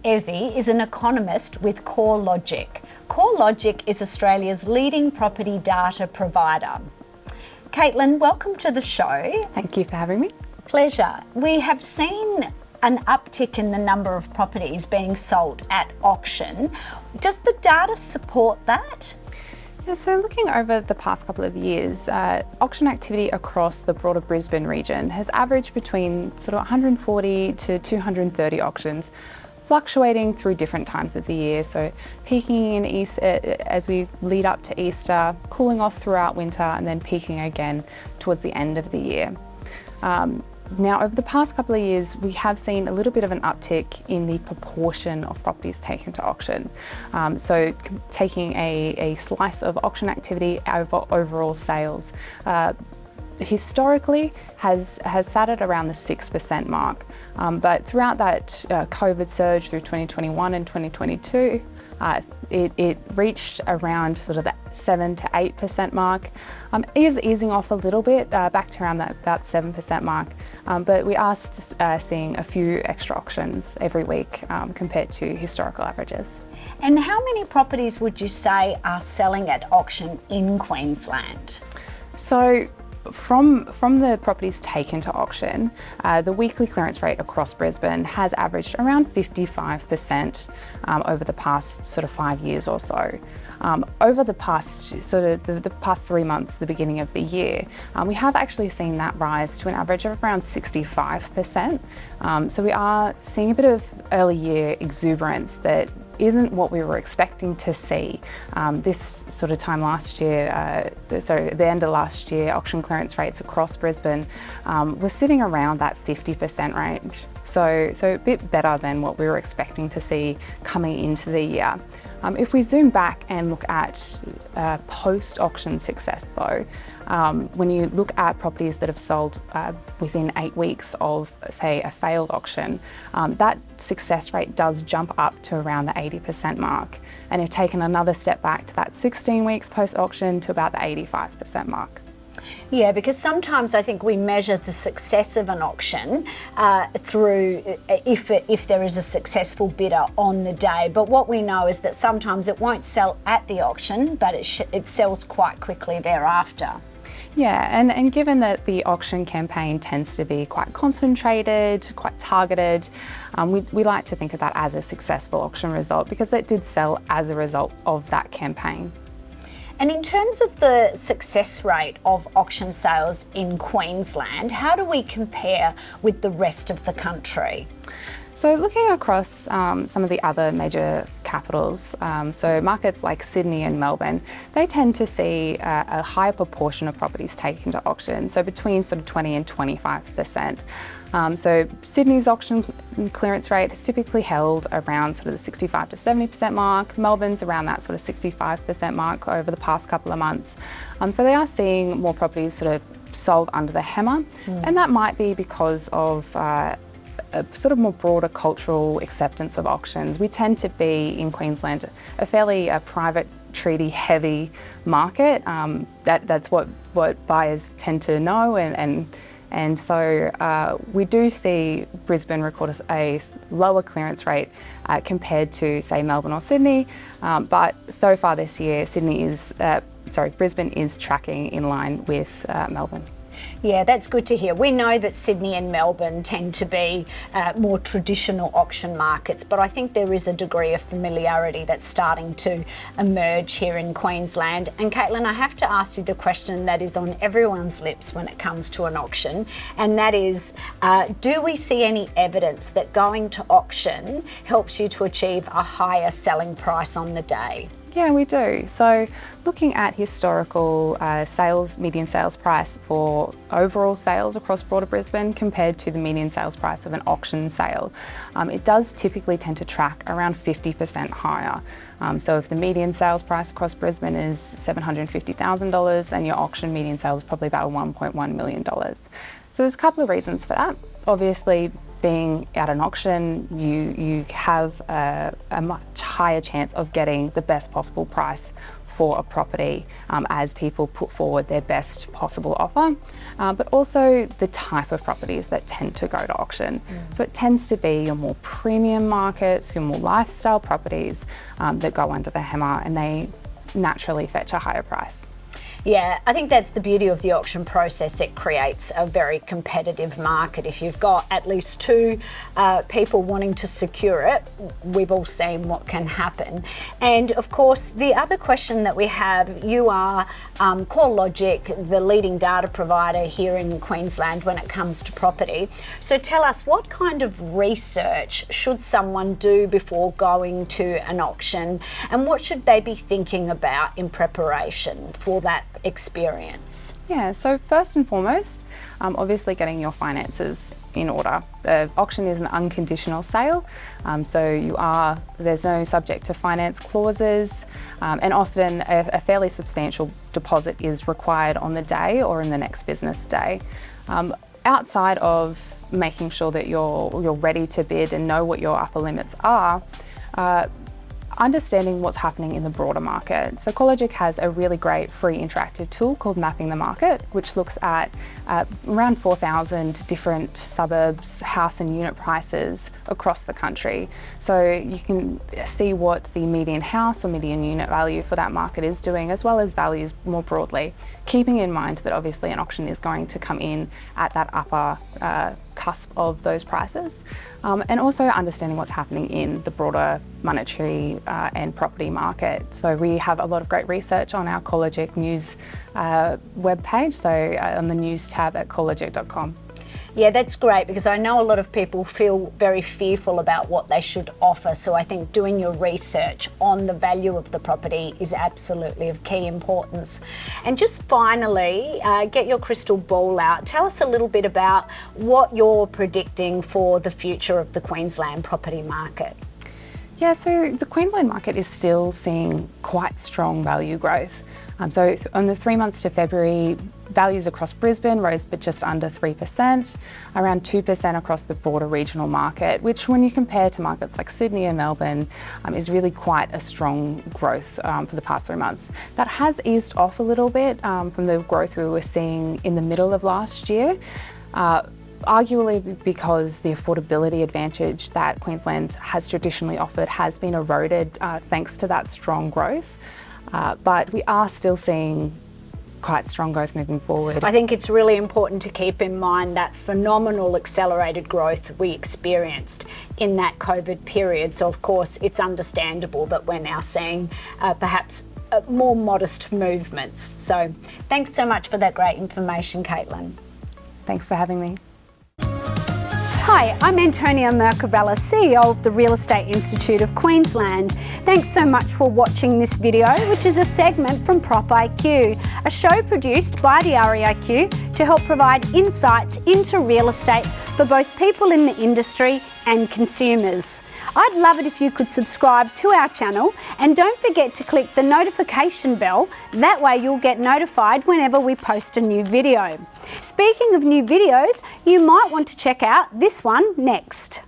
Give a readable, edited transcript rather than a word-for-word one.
Ezzy is an economist with CoreLogic. CoreLogic is Australia's leading property data provider. Caitlin, welcome to the show. Thank you for having me. Pleasure. We have seen an uptick in the number of properties being sold at auction. Does the data support that? Yeah, so looking over the past couple of years, auction activity across the broader Brisbane region has averaged between sort of 140 to 230 auctions, fluctuating through different times of the year. So peaking in as we lead up to Easter, cooling off throughout winter, and then peaking again towards the end of the year. Now, over the past couple of years, we have seen a little bit of an uptick in the proportion of properties taken to auction. So taking a slice of auction activity over overall sales, historically has sat at around the 6% mark. But throughout that COVID surge through 2021 and 2022, it reached around sort of the 7 to 8% mark. It is easing off a little bit, back to around that about 7% mark. But we are seeing a few extra auctions every week compared to historical averages. And how many properties would you say are selling at auction in Queensland? So from the properties taken to auction, the weekly clearance rate across Brisbane has averaged around 55% over the past sort of 5 years or so. Over the past sort of the past 3 months, the beginning of the year, we have actually seen that rise to an average of around 65%. So we are seeing a bit of early year exuberance that isn't what we were expecting to see. This sort of time last year, at the end of last year, auction clearance rates across Brisbane were sitting around that 50% range. So a bit better than what we were expecting to see coming into the year. If we zoom back and look at post-auction success though, when you look at properties that have sold within 8 weeks of, say, a failed auction, that success rate does jump up to around the 80% mark. And if taken another step back to that 16 weeks post-auction to about the 85% mark. Yeah, because sometimes I think we measure the success of an auction through if there is a successful bidder on the day. But what we know is that sometimes it won't sell at the auction, but it sells quite quickly thereafter. Yeah, and given that the auction campaign tends to be quite concentrated, quite targeted, we like to think of that as a successful auction result because it did sell as a result of that campaign. And in terms of the success rate of auction sales in Queensland, how do we compare with the rest of the country? So looking across some of the other major capitals, so markets like Sydney and Melbourne, they tend to see a higher proportion of properties taken to auction, so between sort of 20 and 25%. So Sydney's auction clearance rate is typically held around sort of the 65 to 70% mark. Melbourne's around that sort of 65% mark over the past couple of months. So they are seeing more properties sort of sold under the hammer, and that might be because of a sort of more broader cultural acceptance of auctions. We tend to be in Queensland a fairly private treaty heavy market. That's what buyers tend to know, and so we do see Brisbane record a lower clearance rate compared to, say, Melbourne or Sydney. But so far this year, Brisbane is tracking in line with Melbourne. Yeah, that's good to hear. We know that Sydney and Melbourne tend to be more traditional auction markets, but I think there is a degree of familiarity that's starting to emerge here in Queensland. And Caitlin, I have to ask you the question that is on everyone's lips when it comes to an auction, and that is, do we see any evidence that going to auction helps you to achieve a higher selling price on the day? Yeah, we do. So looking at historical median sales price for overall sales across broader Brisbane compared to the median sales price of an auction sale, it does typically tend to track around 50% higher. So if the median sales price across Brisbane is $750,000, then your auction median sale is probably about $1.1 million. So So there's a couple of reasons for that. Obviously, being at an auction, you have a much higher chance of getting the best possible price for a property as people put forward their best possible offer, but also the type of properties that tend to go to auction. So it tends to be your more premium markets, your more lifestyle properties that go under the hammer, and they naturally fetch a higher price. Yeah, I think that's the beauty of the auction process. It creates a very competitive market. If you've got at least two people wanting to secure it, we've all seen what can happen. And of course, the other question that we have, you are CoreLogic, the leading data provider here in Queensland when it comes to property. So tell us, what kind of research should someone do before going to an auction, and what should they be thinking about in preparation for that experience? Yeah, so first and foremost, obviously getting your finances in order. The auction is an unconditional sale, so there's no subject to finance clauses, and often a fairly substantial deposit is required on the day or in the next business day. Outside of making sure that you're ready to bid and know what your upper limits are, understanding what's happening in the broader market. So CoreLogic has a really great free interactive tool called Mapping the Market, which looks at around 4,000 different suburbs, house and unit prices across the country. So you can see what the median house or median unit value for that market is doing, as well as values more broadly, keeping in mind that obviously an auction is going to come in at that upper cusp of those prices, and also understanding what's happening in the broader monetary and property market. So we have a lot of great research on our CoreLogic news webpage, so on the news tab at corelogic.com. Yeah, that's great, because I know a lot of people feel very fearful about what they should offer. So I think doing your research on the value of the property is absolutely of key importance. And just finally, get your crystal ball out. Tell us a little bit about what you're predicting for the future of the Queensland property market. Yeah, so the Queensland market is still seeing quite strong value growth. So on the 3 months to February, values across Brisbane rose but just under 3%, around 2% across the broader regional market, which when you compare to markets like Sydney and Melbourne, is really quite a strong growth for the past 3 months. That has eased off a little bit from the growth we were seeing in the middle of last year. Arguably because the affordability advantage that Queensland has traditionally offered has been eroded thanks to that strong growth. But we are still seeing quite strong growth moving forward. I think it's really important to keep in mind that phenomenal accelerated growth we experienced in that COVID period. So of course, it's understandable that we're now seeing perhaps more modest movements. So thanks so much for that great information, Caitlin. Thanks for having me. Hi, I'm Antonia Mercabella, CEO of the Real Estate Institute of Queensland. Thanks so much for watching this video, which is a segment from REIQ, a show produced by the REIQ to help provide insights into real estate for both people in the industry and consumers. I'd love it if you could subscribe to our channel, and don't forget to click the notification bell. That way you'll get notified whenever we post a new video. Speaking of new videos, you might want to check out this one next.